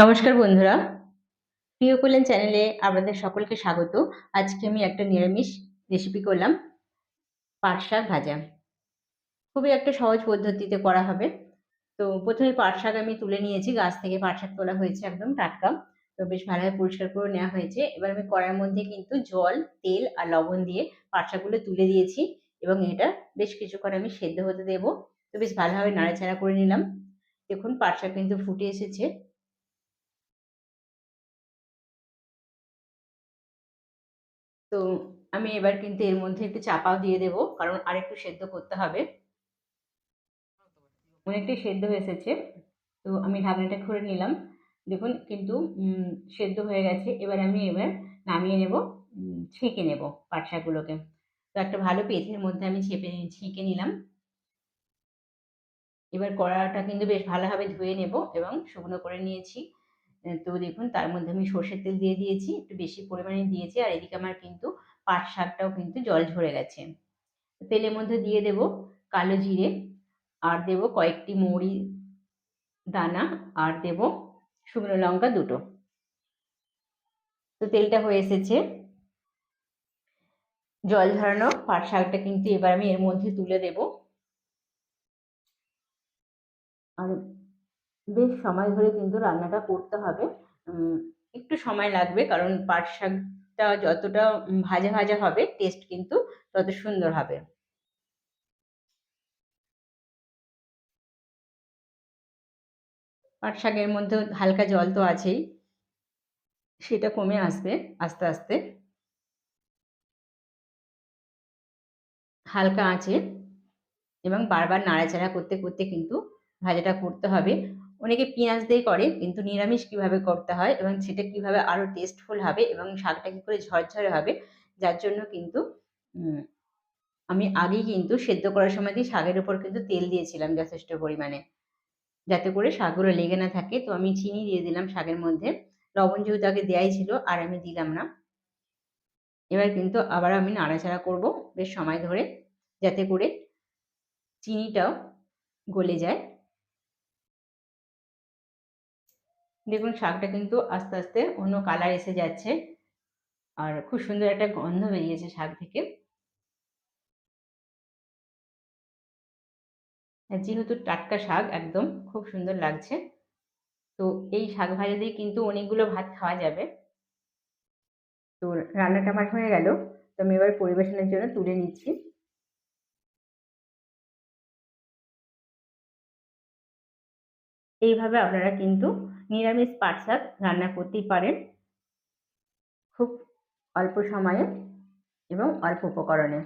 নমস্কার বন্ধুরা, প্রিয় কল্যাণ চ্যানেলে আপনাদের সকলকে স্বাগত। আজকে আমি একটা নিরামিষ রেসিপি করলাম, পাট শাক ভাজা। খুবই একটা সহজ পদ্ধতিতে করা হবে। তো প্রথমে পাট শাক আমি তুলে নিয়েছি, গাছ থেকে পাট শাক তোলা হয়েছে একদম টাটকা। তো বেশ ভালোভাবে পরিষ্কার করে নেওয়া হয়েছে। এবার আমি কড়াইয়ের মধ্যে কিন্তু জল, তেল আর লবণ দিয়ে পাট শাকগুলো তুলে দিয়েছি এবং এটা বেশ কিছুক্ষণ আমি সেদ্ধ হতে দেবো। তো বেশ ভালোভাবে নাড়াচাড়া করে নিলাম। দেখুন পাট শাক কিন্তু ফুটে এসেছে। তো আমি এবার কিন্তু এর মধ্যে একটু চাপাও দিয়ে দেবো, কারণ আরেকটু সেদ্ধ করতে হবে। অনেকটাই সেদ্ধ হয়ে এসেছে। তো আমি ঢাকনাটা খুলে নিলাম। দেখুন কিন্তু সেদ্ধ হয়ে গেছে। এবার নামিয়ে নেব, ছেঁকে নেব পাট শাকগুলোকে। তো একটা ভালো পেঁথের মধ্যে আমি ছেঁকে নিলাম। এবার কড়াটা কিন্তু বেশ ভালোভাবে ধুয়ে নেব এবং শুকনো করে নিয়েছি। তো দেখুন তার মধ্যে আমি সর্ষের তেল দিয়ে দিয়েছি, একটু বেশি পরিমাণে দিয়েছি। আর এদিকে আমার কিন্তু পাট শাকটাও কিন্তু জল ঝরে গেছে। তেলের মধ্যে দিয়ে দেব কালো জিরে, আর দেব কয়েকটি মৌরি দানা, আর দেব শুকনো লঙ্কা দুটো। তো তেলটা হয়ে এসেছে। জল ঝরানো পাট শাকটা কিন্তু এবার আমি এর মধ্যে তুলে দেব। আর বেশ সময় ধরে কিন্তু রান্নাটা করতে হবে। উম, একটু সময় লাগবে, কারণ পাট শাকটা যতটা ভাজা ভাজা হবে টেস্ট কিন্তু তত সুন্দর হবে। পাট শাকের মধ্যে হালকা জল তো আছেই, সেটা কমে আসবে আস্তে আস্তে। হালকা আঁচে এবং বারবার নাড়াচাড়া করতে করতে কিন্তু ভাজাটা করতে হবে। অনেকে পেঁয়াজ দিয়ে করে, কিন্তু নিরামিষ কিভাবে করতে হয় এবং সেটা কিভাবে আরো টেস্টফুল হবে এবং শাকটা কি করে ঝরঝরে হবে, যার জন্য কিন্তু উম, আমি আগেই কিন্তু সেদ্ধ করার সময় দিয়ে শাকের উপর কিন্তু তেল দিয়েছিলাম যথেষ্ট পরিমাণে, যাতে করে শাকগুলো লেগে না থাকে। তো আমি চিনি দিয়ে দিলাম শাকের মধ্যে। লবণ যেহেতু আগে দেওয়াই ছিল, আর আমি দিলাম না। এবার কিন্তু আবার আমি নাড়াচাড়া করব বেশ সময় ধরে, যাতে করে চিনিটাও গলে যায়। দেখুন শাকটা কিন্তু আস্তে আস্তে অন্য কালার এসে যাচ্ছে, আর খুব সুন্দর একটা গন্ধ বেরিয়েছে শাক থেকে। আর যেহেতু টাটকা শাক একদম খুব সুন্দর লাগছে। তো এই শাক ভাজা দিয়ে কিন্তু অনেকগুলো ভাত খাওয়া যাবে। তো রান্নাটা আমার হয়ে গেল। তো আমি এবার পরিবেশনের জন্য তুলে নিচ্ছি। এইভাবে আপনারা কিন্তু নিরামিষ পাট শাক রান্না করতেই পারেন, খুব অল্প সময়ে এবং অল্প উপকরণে।